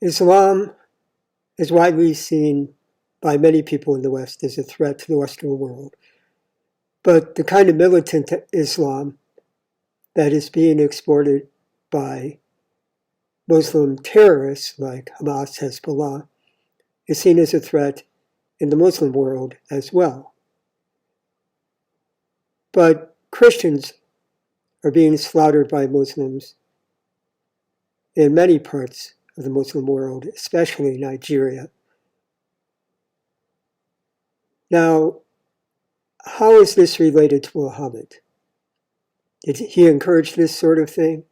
Islam is widely seen by many people in the West as a threat to the Western world. But the kind of militant Islam that is being exported by Muslim terrorists like Hamas, Hezbollah, is seen as a threat in the Muslim world as well. But Christians are being slaughtered by Muslims in many parts of the Muslim world, especially Nigeria. Now, how is this related to Muhammad? Did he encourage this sort of thing?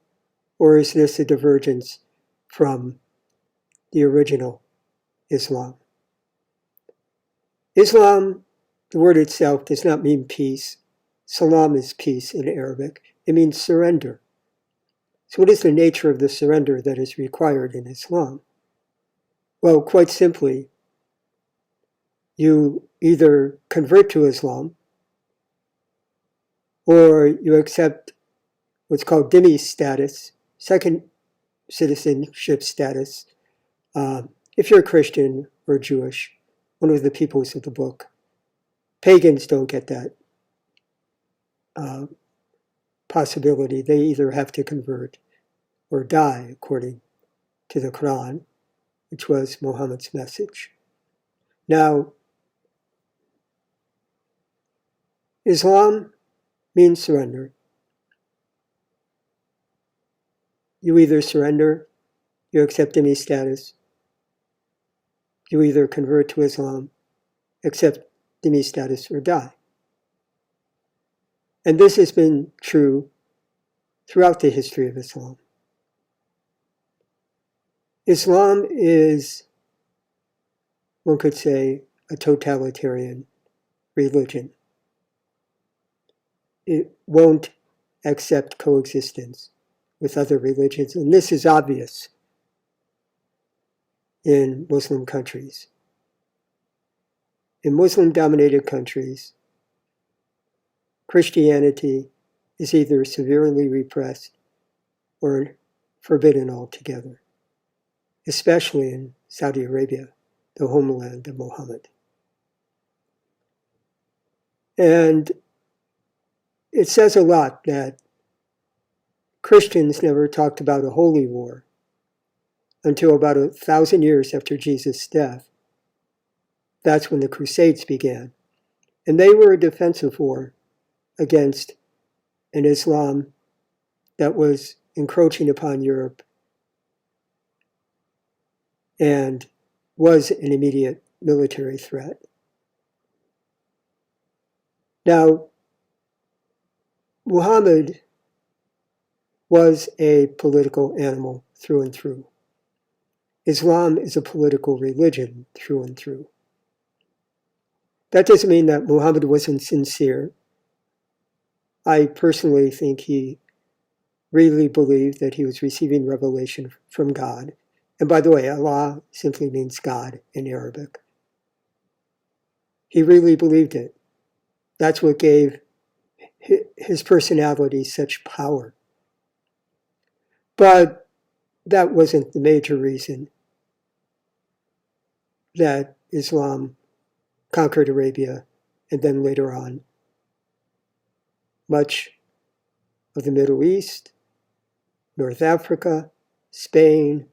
Or is this a divergence from the original Islam? Islam, the word itself, does not mean peace. Salam is peace in Arabic. It means surrender. So what is the nature of the surrender that is required in Islam? Well, quite simply, you either convert to Islam or you accept what's called dhimmi status, second citizenship status. If you're a Christian or Jewish, one of the peoples of the book, pagans don't get that possibility. They either have to convert or die, according to the Quran, which was Muhammad's message. Now, Islam means surrender. You either surrender, you accept dhimmi status, you either convert to Islam, accept dhimmi status, or die. And this has been true throughout the history of Islam. Islam is, one could say, a totalitarian religion. It won't accept coexistence with other religions, and this is obvious in Muslim countries. In Muslim-dominated countries, Christianity is either severely repressed or forbidden altogether, especially in Saudi Arabia, the homeland of Muhammad. And it says a lot that Christians never talked about a holy war until about 1,000 years after Jesus' death. That's when the Crusades began. And they were a defensive war against an Islam that was encroaching upon Europe and was an immediate military threat. Now, Muhammad was a political animal through and through. Islam is a political religion through and through. That doesn't mean that Muhammad wasn't sincere. I personally think he really believed that he was receiving revelation from God. And by the way, Allah simply means God in Arabic. He really believed it. That's what gave his personality such power. But that wasn't the major reason that Islam conquered Arabia and then later on much of the Middle East, North Africa, Spain,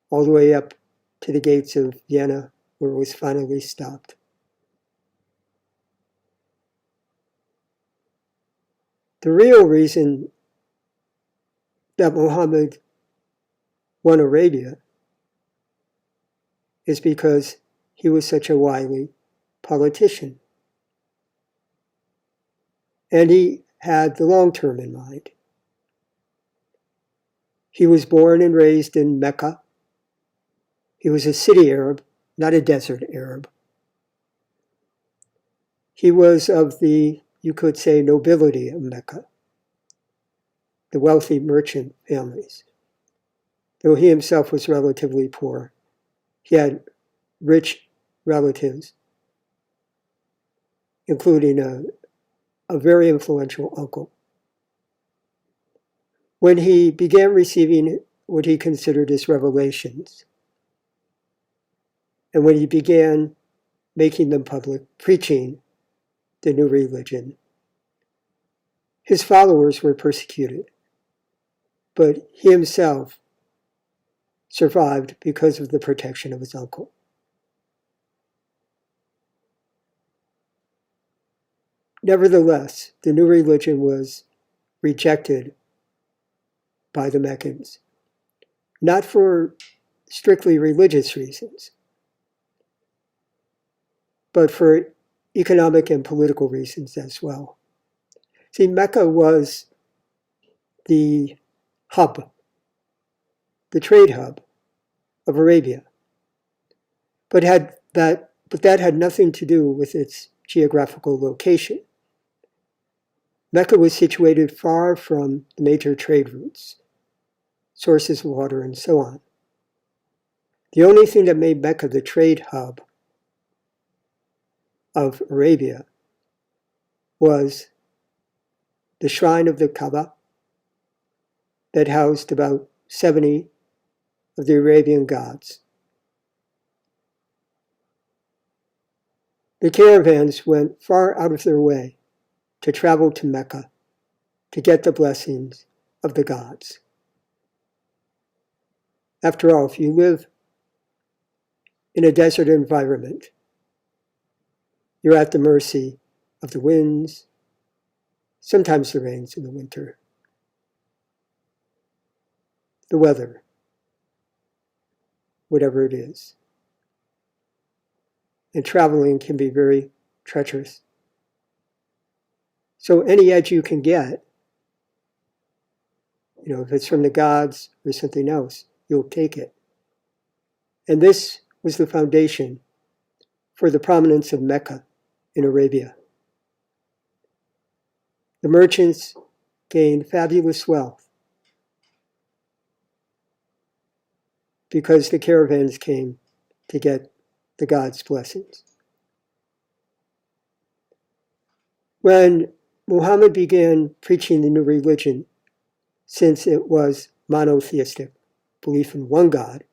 all the way up to the gates of Vienna, where it was finally stopped. The real reason that Muhammad won Arabia is because he was such a wily politician. And he had the long term in mind. He was born and raised in Mecca. He was a city Arab, not a desert Arab. He was of the, you could say, nobility of Mecca, the wealthy merchant families. Though he himself was relatively poor, he had rich relatives, including a very influential uncle. When he began receiving what he considered as revelations. And when he began making them public, preaching the new religion, his followers were persecuted, but he himself survived because of the protection of his uncle. Nevertheless, the new religion was rejected by the Meccans, not for strictly religious reasons, but for economic and political reasons as well. See, Mecca was the hub, the trade hub of Arabia, but that had nothing to do with its geographical location. Mecca was situated far from the major trade routes, sources of water, and so on. The only thing that made Mecca the trade hub of Arabia was the shrine of the Kaaba that housed about 70 of the Arabian gods. The caravans went far out of their way to travel to Mecca to get the blessings of the gods. After all, if you live in a desert environment, you're at the mercy of the winds, sometimes the rains in the winter, the weather, whatever it is. And traveling can be very treacherous. So any edge you can get, if it's from the gods or something else, you'll take it. And this was the foundation for the prominence of Mecca in Arabia. The merchants gained fabulous wealth because the caravans came to get the gods' blessings. When Muhammad began preaching the new religion, since it was monotheistic, belief in one God,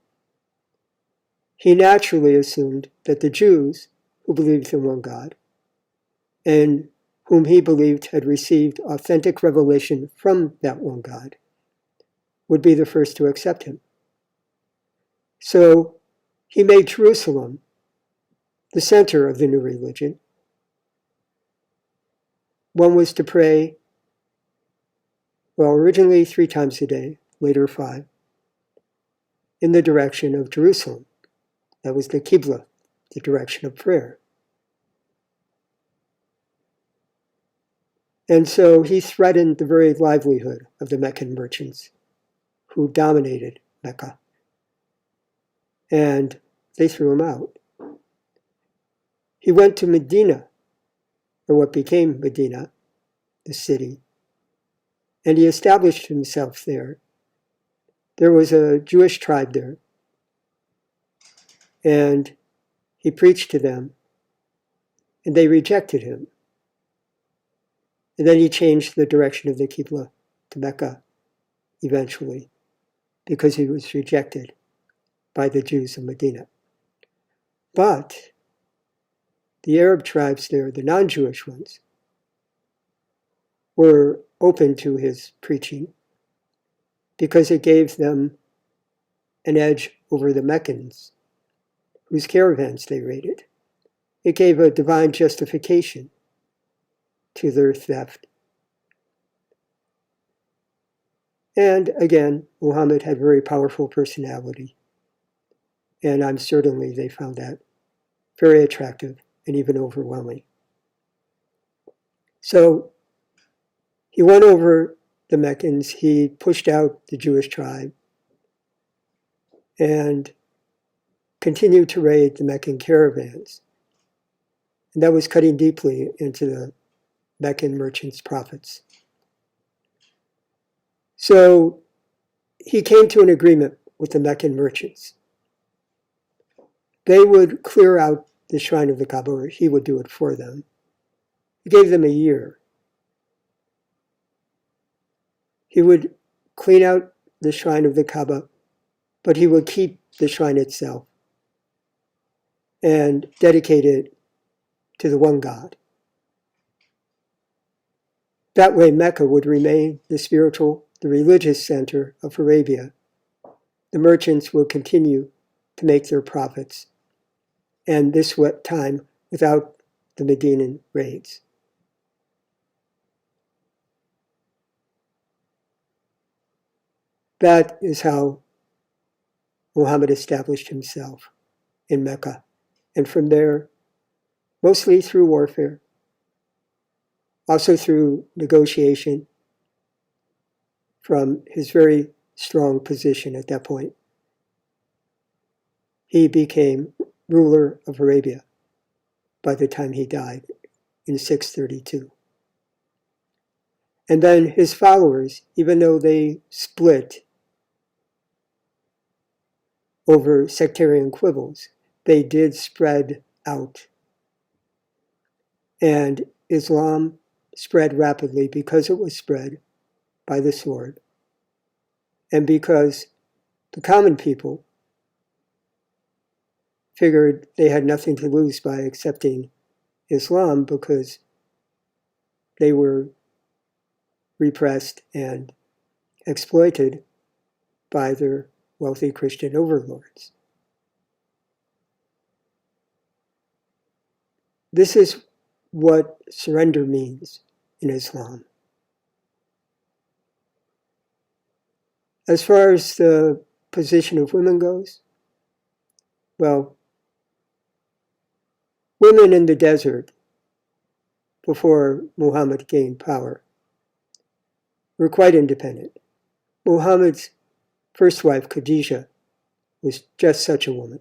he naturally assumed that the Jews, who believed in one God, and whom he believed had received authentic revelation from that one God, would be the first to accept him. So he made Jerusalem the center of the new religion. One was to pray, originally 3 times a day, later 5, in the direction of Jerusalem. That was the Qibla, the direction of prayer. And so he threatened the very livelihood of the Meccan merchants who dominated Mecca. And they threw him out. He went to Medina, or what became Medina, the city, and he established himself there. There was a Jewish tribe there, and he preached to them, and they rejected him. And then he changed the direction of the Qibla to Mecca eventually, because he was rejected by the Jews of Medina. But the Arab tribes there, the non-Jewish ones, were open to his preaching because it gave them an edge over the Meccans, whose caravans they raided. It gave a divine justification to their theft. And again, Muhammad had very powerful personality, and I'm certainly they found that very attractive and even overwhelming. So he won over the Meccans, he pushed out the Jewish tribe, and continued to raid the Meccan caravans. And that was cutting deeply into the Meccan merchants' profits. So he came to an agreement with the Meccan merchants. They would clear out the shrine of the Kaaba, or he would do it for them. He gave them a year. He would clean out the shrine of the Kaaba, but he would keep the shrine itself and dedicate it to the one God. That way, Mecca would remain the spiritual, the religious center of Arabia. The merchants would continue to make their profits, and this time without the Medinan raids. That is how Muhammad established himself in Mecca. And from there, mostly through warfare, also through negotiation from his very strong position at that point, he became ruler of Arabia by the time he died in 632. And then his followers, even though they split over sectarian quibbles, they did spread out. And Islam spread rapidly because it was spread by the sword, and because the common people figured they had nothing to lose by accepting Islam because they were repressed and exploited by their wealthy Christian overlords. This is what surrender means in Islam. As far as the position of women goes, well, women in the desert before Muhammad gained power were quite independent. Muhammad's first wife, Khadijah, was just such a woman.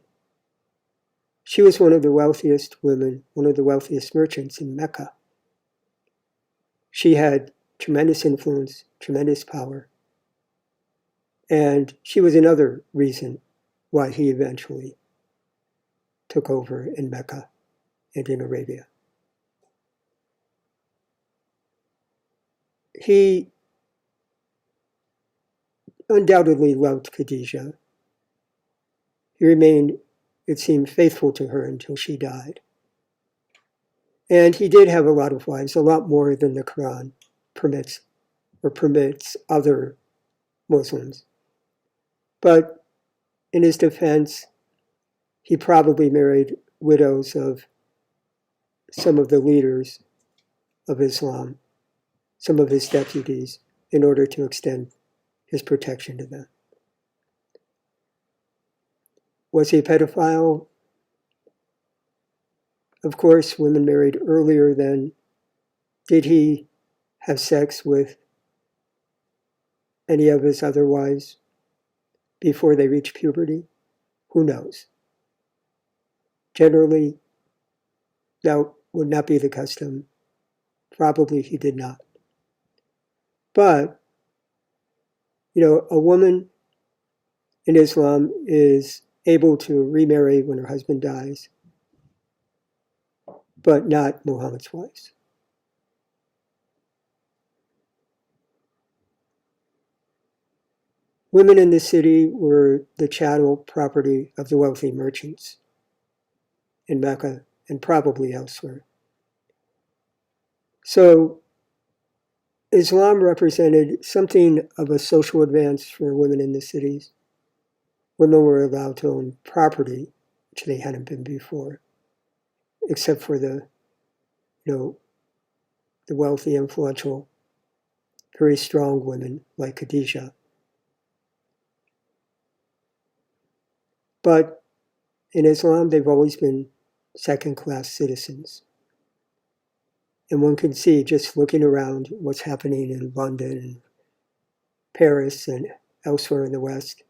She was one of the wealthiest women, one of the wealthiest merchants in Mecca. She had tremendous influence, tremendous power, and she was another reason why he eventually took over in Mecca and in Arabia. He undoubtedly loved Khadijah. He remained, it seemed, faithful to her until she died. And he did have a lot of wives, a lot more than the Quran permits other Muslims. But in his defense, he probably married widows of some of the leaders of Islam, some of his deputies, in order to extend his protection to them. Was he a pedophile? Of course, women married earlier then. Did he have sex with any of his other wives before they reached puberty? Who knows? Generally, that would not be the custom. Probably he did not. But, a woman in Islam is able to remarry when her husband dies, but not Muhammad's wives. Women in the city were the chattel property of the wealthy merchants in Mecca and probably elsewhere. So Islam represented something of a social advance for women in the cities. Women were allowed to own property, which they hadn't been before, except for the wealthy, influential, very strong women like Khadijah. But in Islam, they've always been second-class citizens. And one can see, just looking around, what's happening in London and Paris and elsewhere in the West.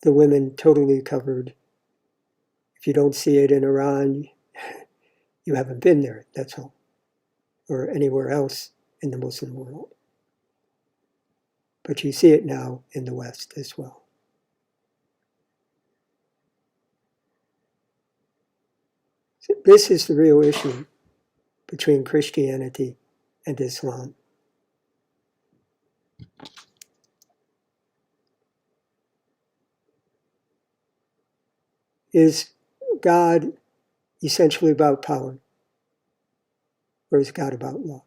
The women totally covered. If you don't see it in Iran, you haven't been there, that's all. Or anywhere else in the Muslim world. But you see it now in the West as well. So this is the real issue between Christianity and Islam. Is God essentially about power? Or is God about love?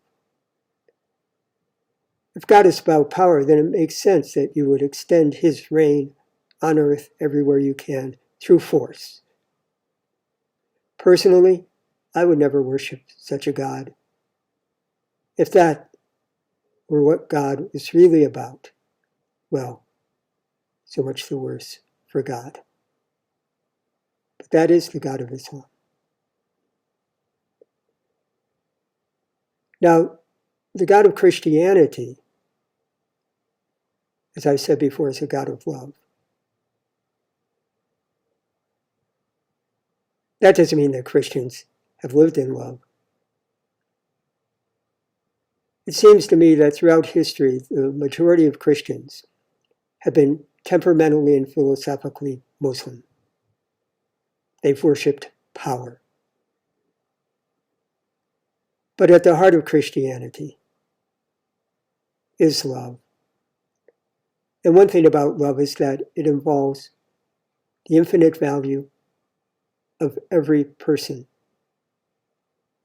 If God is about power, then it makes sense that you would extend his reign on earth everywhere you can through force. Personally, I would never worship such a God. If that were what God is really about, well, so much the worse for God. But that is the God of Islam. Now, the God of Christianity, as I said before, is a God of love. That doesn't mean that Christians have lived in love. It seems to me that throughout history, the majority of Christians have been temperamentally and philosophically Muslim. They've worshipped power. But at the heart of Christianity is love. And one thing about love is that it involves the infinite value of every person,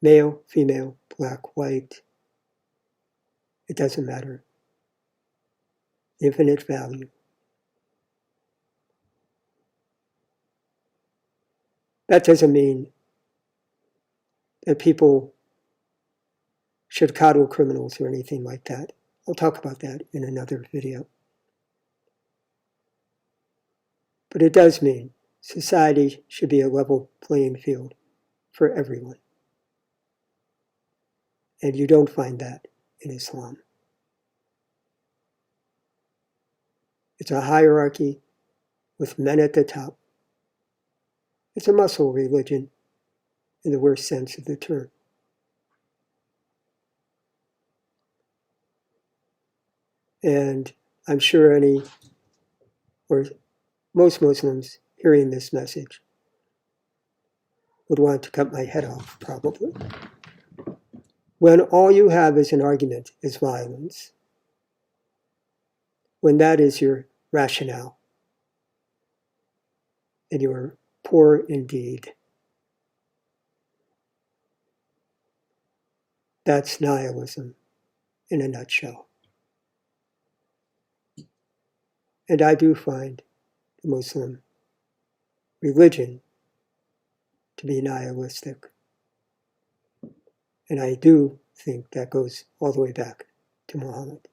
male, female, black, white. It doesn't matter. Infinite value. That doesn't mean that people should coddle criminals or anything like that. I'll talk about that in another video. But it does mean society should be a level playing field for everyone. And you don't find that in Islam. It's a hierarchy with men at the top. It's a muscle religion in the worst sense of the term. And I'm sure most Muslims hearing this message would want to cut my head off, probably. When all you have as an argument is violence, when that is your rationale, and you are poor indeed, that's nihilism in a nutshell. And I do find the Muslim religion to be nihilistic. And I do think that goes all the way back to Muhammad.